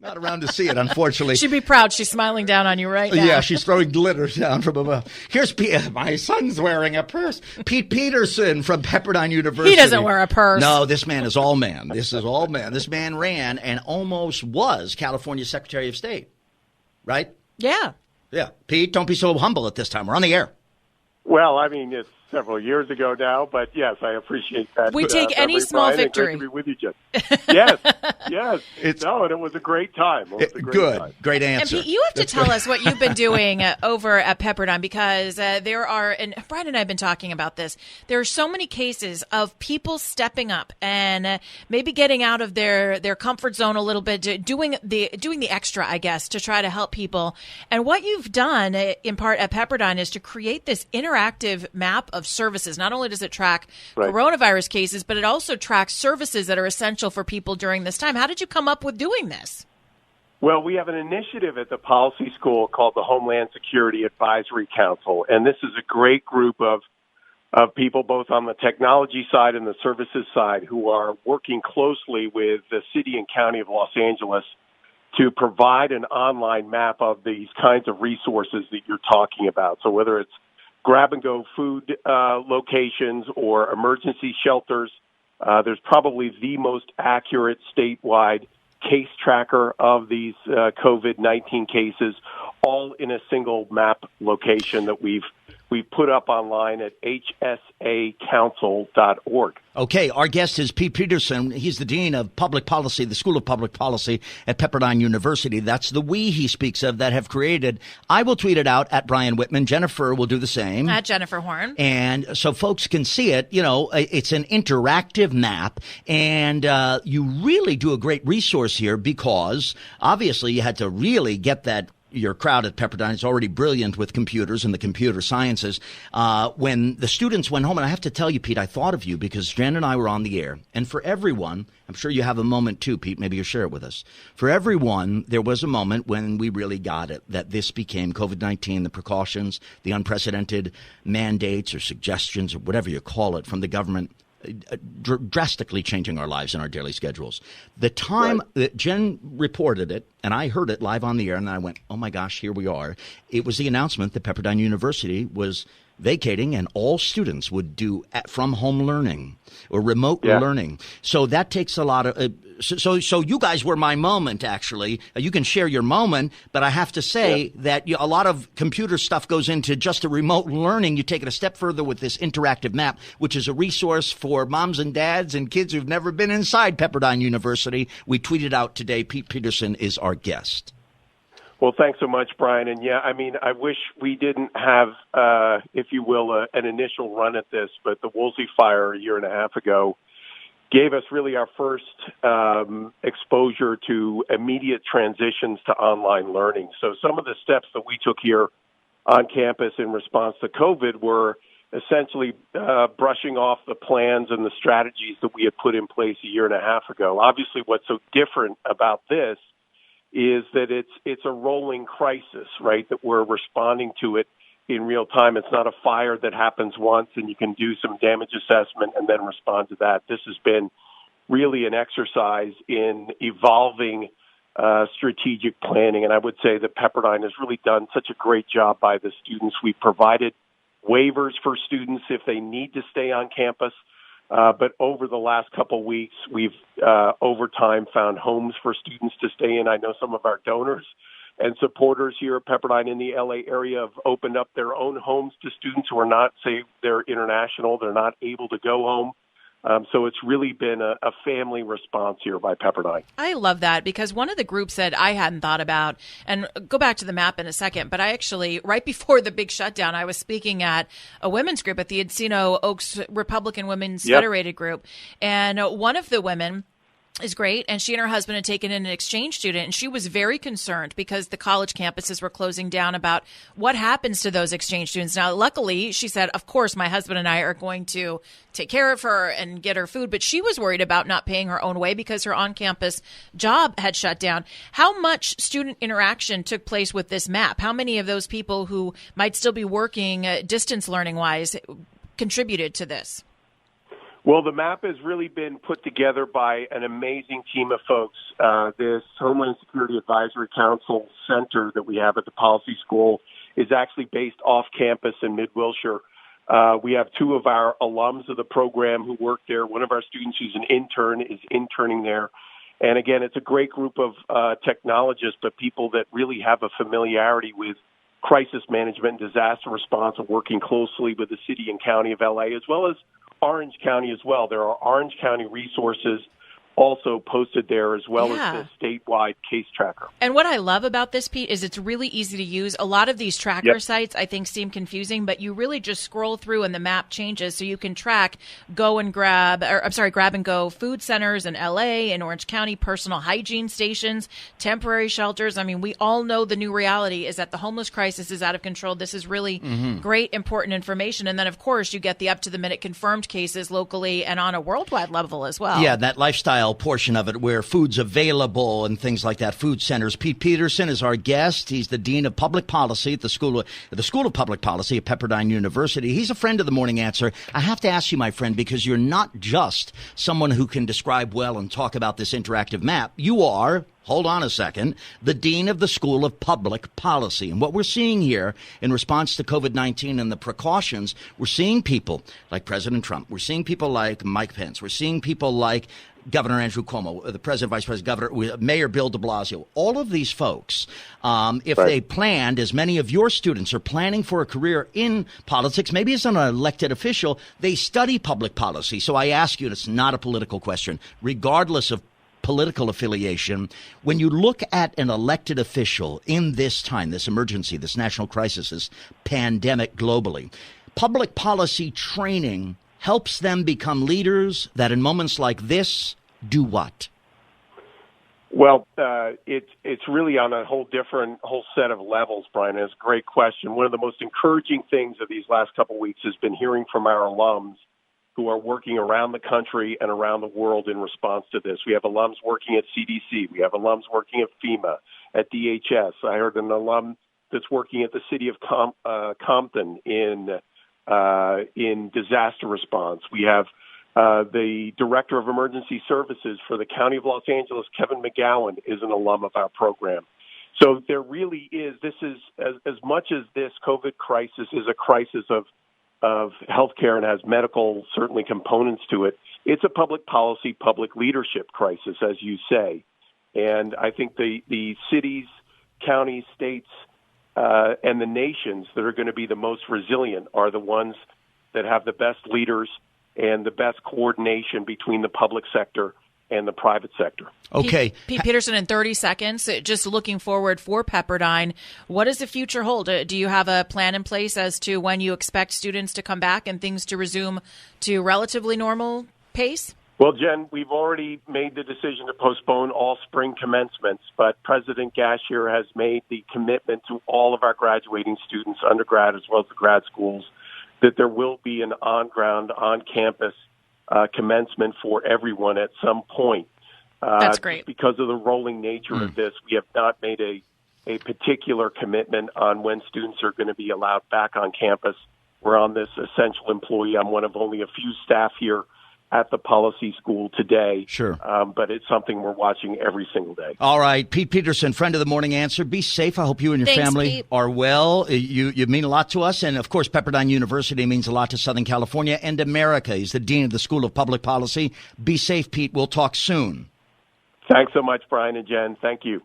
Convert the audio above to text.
Not around to see it, unfortunately. She'd be proud. She's smiling down on you right now. Yeah, she's throwing glitter down from above. Here's my son's wearing a purse. Pete Peterson from Pepperdine University. He doesn't wear a purse. No, this man is all man. This is all man. This man ran and almost was California Secretary of State. Right? Yeah. Yeah. Pete, don't be so humble at this time. We're on the air. Well, I mean, it's several years ago now, but yes, I appreciate that. We take any small Brian, victory. Great to be with you, Jen. Yes. And it was a great time. Great answer. And Pete, you have to tell us what you've been doing over at Pepperdine, because there are, and Brian and I have been talking about this, there are so many cases of people stepping up and maybe getting out of their comfort zone a little bit, doing the extra, I guess, to try to help people. And what you've done in part at Pepperdine is to create this interactive map of services. Not only does it track coronavirus cases, but it also tracks services that are essential for people during this time. How did you come up with doing this? Well, we have an initiative at the policy school called the Homeland Security Advisory Council, and this is a great group of people both on the technology side and the services side who are working closely with the city and county of Los Angeles to provide an online map of these kinds of resources that you're talking about. So whether it's grab-and-go food locations or emergency shelters, there's probably the most accurate statewide case tracker of these COVID-19 cases, all in a single map location that we've put up online at hsacouncil.org. Okay, our guest is Pete Peterson. He's the Dean of Public Policy, the School of Public Policy at Pepperdine University. That's the we he speaks of that have created. I will tweet it out at Brian Whitman. Jennifer will do the same. At Jennifer Horn. And so folks can see it. You know, it's an interactive map, and you really do a great resource here because obviously you had to really get your crowd at Pepperdine is already brilliant with computers and the computer sciences. When the students went home, and I have to tell you, Pete, I thought of you because Jen and I were on the air. And for everyone, I'm sure you have a moment too, Pete, maybe you'll share it with us. For everyone, there was a moment when we really got it, that this became COVID-19, the precautions, the unprecedented mandates or suggestions or whatever you call it from the government, drastically changing our lives and our daily schedules. The time that Jen reported it, and I heard it live on the air, and I went, oh my gosh, here we are. It was the announcement that Pepperdine University was vacating and all students would do from home learning or remote learning. So that takes a lot of so you guys were my moment, actually. You can share your moment, but I have to say that a lot of computer stuff goes into just a remote learning. You take it a step further with this interactive map, which is a resource for moms and dads and kids who've never been inside Pepperdine University. We tweeted out today, Pete Peterson is our guest. Well, thanks so much, Brian. And I mean, I wish we didn't have, if you will, an initial run at this, but the Woolsey fire a year and a half ago gave us really our first exposure to immediate transitions to online learning. So some of the steps that we took here on campus in response to COVID were essentially brushing off the plans and the strategies that we had put in place a year and a half ago. Obviously, what's so different about this is that it's a rolling crisis, right, that we're responding to it in real time. It's not a fire that happens once and you can do some damage assessment and then respond to that. This has been really an exercise in evolving strategic planning. And I would say that Pepperdine has really done such a great job by the students. We've provided waivers for students if they need to stay on campus. But over the last couple of weeks, we've over time found homes for students to stay in. I know some of our donors and supporters here at Pepperdine in the LA area have opened up their own homes to students who are not, say, they're international, they're not able to go home. So it's really been a family response here by Pepperdine. I love that because one of the groups that I hadn't thought about, and go back to the map in a second, but I actually, right before the big shutdown, I was speaking at a women's group at the Encino Oaks Republican Women's Federated group. And one of the women is great, and she and her husband had taken in an exchange student, and she was very concerned because the college campuses were closing down about what happens to those exchange students. Now, luckily, she said, of course, my husband and I are going to take care of her and get her food, but she was worried about not paying her own way because her on-campus job had shut down. How much student interaction took place with this map? How many of those people who might still be working distance learning-wise contributed to this? Well, the map has really been put together by an amazing team of folks. This Homeland Security Advisory Council Center that we have at the Policy School is actually based off campus in Mid-Wilshire. We have two of our alums of the program who work there. One of our students who's an intern is interning there. And again, it's a great group of technologists, but people that really have a familiarity with crisis management and disaster response and working closely with the city and county of LA, as well as Orange County as well. There are Orange County resources also posted there, as well as the statewide case tracker. And what I love about this, Pete, is it's really easy to use. A lot of these tracker sites, I think, seem confusing, but you really just scroll through and the map changes, so you can track grab and go food centers in LA and Orange County, personal hygiene stations, temporary shelters. I mean, we all know the new reality is that the homeless crisis is out of control. This is really great, important information. And then, of course, you get the up-to-the-minute confirmed cases locally and on a worldwide level as well. Yeah, that lifestyle portion of it where food's available and things like that, food centers. Pete Peterson is our guest. He's the Dean of Public Policy at the School of Public Policy at Pepperdine University. He's a friend of the Morning Answer. I have to ask you, my friend, because you're not just someone who can describe well and talk about this interactive map. You are, hold on a second, the Dean of the School of Public Policy. And what we're seeing here in response to COVID-19 and the precautions, we're seeing people like President Trump. We're seeing people like Mike Pence. We're seeing people like Governor Andrew Cuomo, the President, Vice President, Governor, Mayor Bill de Blasio. All of these folks, if they planned, as many of your students are planning for a career in politics, maybe as an elected official, they study public policy. So I ask you, and it's not a political question, regardless of political affiliation, when you look at an elected official in this time, this emergency, this national crisis, this pandemic globally, public policy training helps them become leaders that in moments like this do what? Well, it's really on a whole set of levels, Brian. It's a great question. One of the most encouraging things of these last couple of weeks has been hearing from our alums who are working around the country and around the world in response to this. We have alums working at CDC. We have alums working at FEMA, at DHS. I heard an alum that's working at the city of Compton in disaster response. We have the Director of Emergency Services for the County of Los Angeles, Kevin McGowan, is an alum of our program. So there really is, this is, as much as this COVID crisis is a crisis of healthcare and has medical, certainly, components to it, it's a public policy, public leadership crisis, as you say. And I think the cities, counties, states, and the nations that are going to be the most resilient are the ones that have the best leaders and the best coordination between the public sector and the private sector. Okay. Pete Peterson, in 30 seconds, just looking forward for Pepperdine, what does the future hold? Do you have a plan in place as to when you expect students to come back and things to resume to relatively normal pace? Well, Jen, we've already made the decision to postpone all spring commencements, but President Gashier has made the commitment to all of our graduating students, undergrad as well as the grad schools, that there will be an on-ground, on-campus commencement for everyone at some point. That's great. Because of the rolling nature of this, we have not made a particular commitment on when students are going to be allowed back on campus. We're on this essential employee. I'm one of only a few staff here at the policy school today. Sure. But it's something we're watching every single day. All right. Pete Peterson, friend of the Morning Answer. Be safe. I hope you and your family Pete. are well. You mean a lot to us. And, of course, Pepperdine University means a lot to Southern California and America. He's the Dean of the School of Public Policy. Be safe, Pete. We'll talk soon. Thanks so much, Brian and Jen. Thank you.